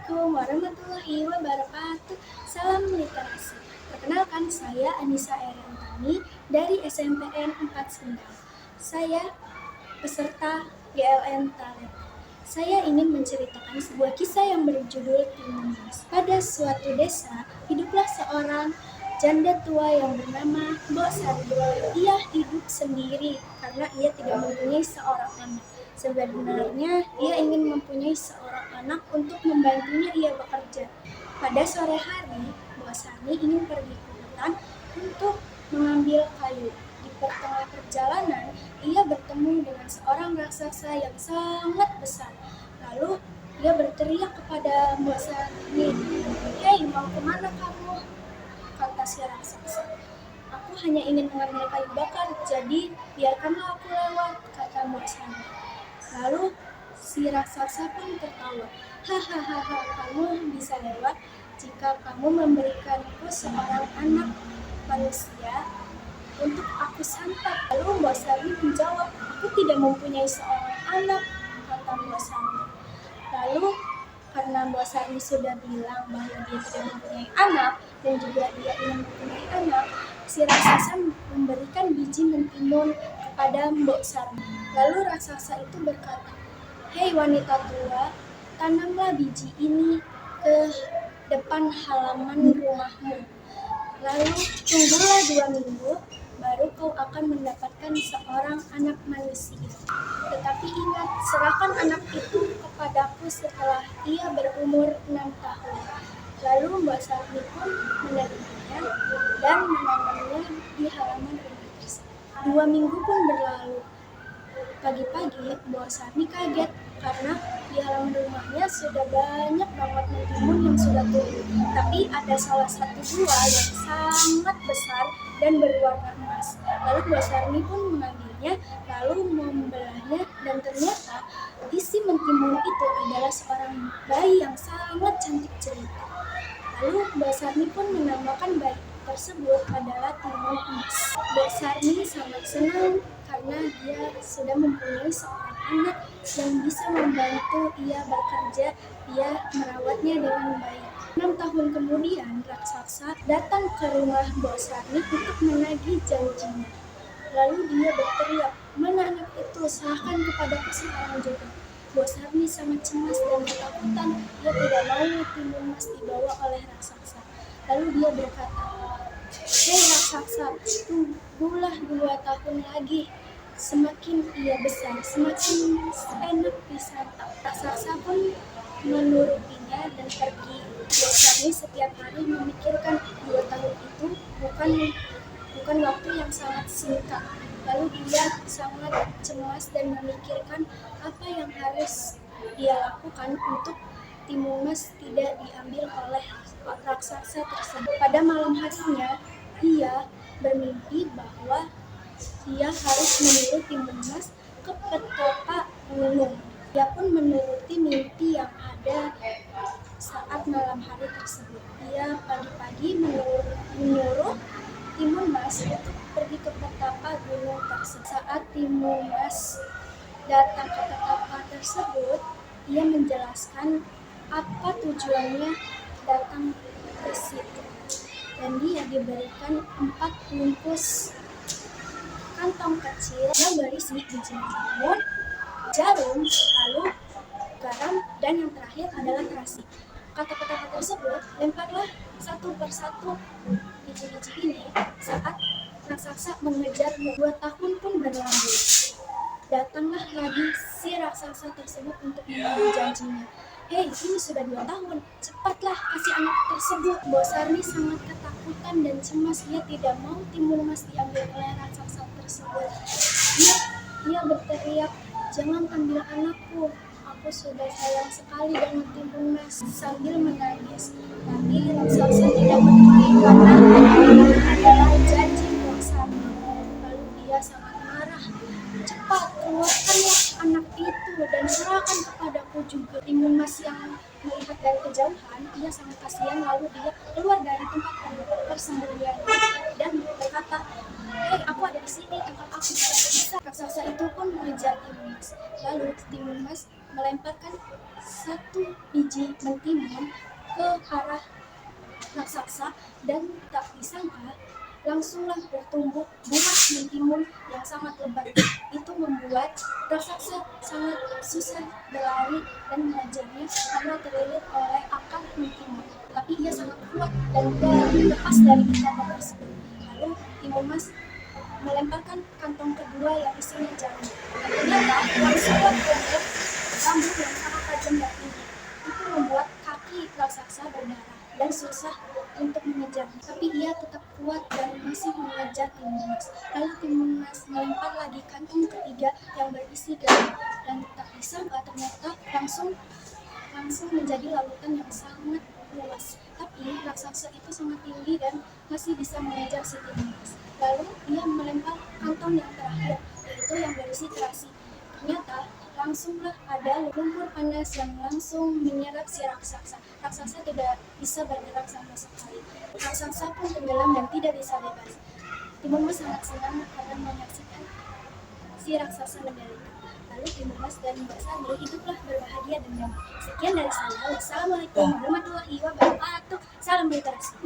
Assalamualaikum warahmatullahi wabarakatuh. Salam literasi. Perkenalkan, saya Anissa Eriantani dari SMPN 4 Sendang. Saya peserta GLN Talent. Saya ingin menceritakan sebuah kisah yang berjudul Timun-Mas. Pada suatu desa, hiduplah seorang janda tua yang bernama Mbok Sari. Ia hidup sendiri karena ia tidak mempunyai seorang anak. Sebenarnya ia ingin mempunyai seorang anak untuk membantunya ia bekerja. Pada sore hari, Mbok Sari ingin pergi ke hutan untuk mengambil kayu. Di tengah perjalanan, ia bertemu dengan seorang raksasa yang sangat besar. Lalu ia berteriak kepada Mbok Sari, "Hei, mau kemana kamu?" kata si raksasa. "Aku hanya ingin mengambil kayu bakar, jadi biarkanlah aku lewat," kata Mbok Sari. Lalu si raksasa pun tertawa. "Hahaha, kamu bisa lewat jika kamu memberikanku seorang anak manusia untuk aku santap." Lalu Mbok Sari menjawab, "Aku tidak mempunyai seorang anak," kata Mbok Sari. Lalu karena Mbok Sari sudah bilang bahwa dia tidak mempunyai anak dan juga dia ingin mempunyai anak, si raksasa memberikan biji mentimun kepada Mbok Sari. Lalu raksasa itu berkata, "Hei wanita tua, tanamlah biji ini ke depan halaman rumahmu. Lalu tunggulah 2 minggu, baru kau akan mendapatkan seorang anak manusia. Tetapi ingat, serahkan anak itu kepadaku setelah ia berumur 6 tahun. Lalu Mbok Sari pun menerimanya dan menanamnya di halaman rumah tersebut. 2 minggu pun berlalu. Pagi-pagi, Mbok Sari kaget karena di halaman rumahnya sudah banyak banget mentimun yang sudah tumbuh. Tapi ada salah satu buah yang sangat besar dan berwarna emas. Lalu Mbok Sari pun mengambilnya, lalu membelahnya, dan ternyata isi mentimun itu adalah seorang bayi yang sangat cantik jelita. Lalu Mbok Sari pun menamakan bayi tersebut adalah Timun Mas. Mbok Sari sangat senang karena dia sudah mempunyai seorang anak yang bisa membantu ia bekerja, ia merawatnya dengan baik. 6 tahun kemudian, raksasa datang ke rumah Mbok Sari untuk menagih janjinya. Lalu dia berteriak, "Mana anak itu? Serahkan kepadaku sekarang juga." Mbok Sari sangat cemas dan ketakutan. Dia tidak mau Timun Mas dibawa oleh raksasa. Lalu dia berkata, "Hei raksasa, tunggulah 2 tahun lagi. Semakin ia besar, semakin enak disantap." Raksasa pun menurutinya dan pergi. Mbok Sari setiap hari memikirkan 2 tahun itu bukan waktu yang sangat singkat. Lalu dia sangat cemas dan memikirkan apa yang harus dia lakukan untuk Timun Mas tidak diambil oleh raksasa tersebut. Pada malam harinya, ia bermimpi bahwa dia harus menyuruh Timun Mas ke petapa gunung. Dia pun menuruti mimpi yang ada saat malam hari tersebut. Ia pagi-pagi menyuruh Timun Mas untuk pergi ke petapa gunung tersebut. Saat Timun Mas datang ke petapa tersebut, ia menjelaskan apa tujuannya datang ke situ. Dan dia diberikan 4 bungkus kantong kecil yang berisi biji timun, jarum, lalu garam, dan yang terakhir adalah terasi. Kata petapa tersebut, "Lemparlah satu persatu biji-biji ini." Saat raksasa mengejarmu, 2 tahun pun berlalu. Datanglah lagi si raksasa tersebut untuk menagih janjinya. "Hei, ini sudah 2 tahun, cepatlah kasih anak tersebut." Mbok Sari sangat ketakutan dan cemas. Dia tidak mau Timun Mas diambil oleh raksasa tersebut. Dia berteriak, "Jangan ambil anakku, aku sudah sayang sekali dengan Timun Mas," sambil menangis. Tapi raksasa tidak peduli karena ini adalah janji Mbok Sari. Lalu dia sangat marah. "Cepat, keluarkanlah anak itu dan serahkan kepadaku juga." Timun Mas yang melihat dari kejauhan, ia sangat kasihan. Lalu dia keluar dari tempat persembunyian dan berkata, "Hei, aku ada di sini, tangkap aku." Raksasa itu pun mengejar Timun Mas. Lalu Timun Mas melemparkan satu biji mentimun ke arah raksasa, dan tak disangka langsunglah bertumbuh bunga mentimun yang sangat lebat. Itu membuat raksasa sangat susah berlari dan mengejarnya karena terlilit oleh akar mentimun. Tapi ia sangat kuat dan mudah lepas dari ikatan tersebut. Lalu Timun Mas melemparkan kantong kedua yang isinya jarum. Ternyata langsunglah berbentuk bambu yang sangat tajam dan tinggi. Itu membuat kaki raksasa berdarah dan susah untuk mengejarnya. Tapi ia tetap kuat dan masih mengejar Timun Mas. Lalu Timun Mas melempar lagi kantong ketiga yang berisi garam, dan tak disangka ternyata langsung menjadi lautan yang sangat luas. Tapi raksasa itu sangat tinggi dan masih bisa mengejar si Timun Mas. Lalu ia melempar kantong yang terakhir, yaitu yang berisi terasi. Ternyata langsunglah ada lumpur panas yang langsung menyerap si raksasa. Raksasa tidak bisa bergerak sama sekali. Raksasa pun tenggelam dan tidak bisa bebas. Timun Mas sangat senang karena menyaksikan si raksasa menderita. Lalu Timun Mas dan Mbak Sani hiduplah berbahagia dan damai. Sekian dari saya. Wassalamualaikum warahmatullahi wabarakatuh. Salam literasi.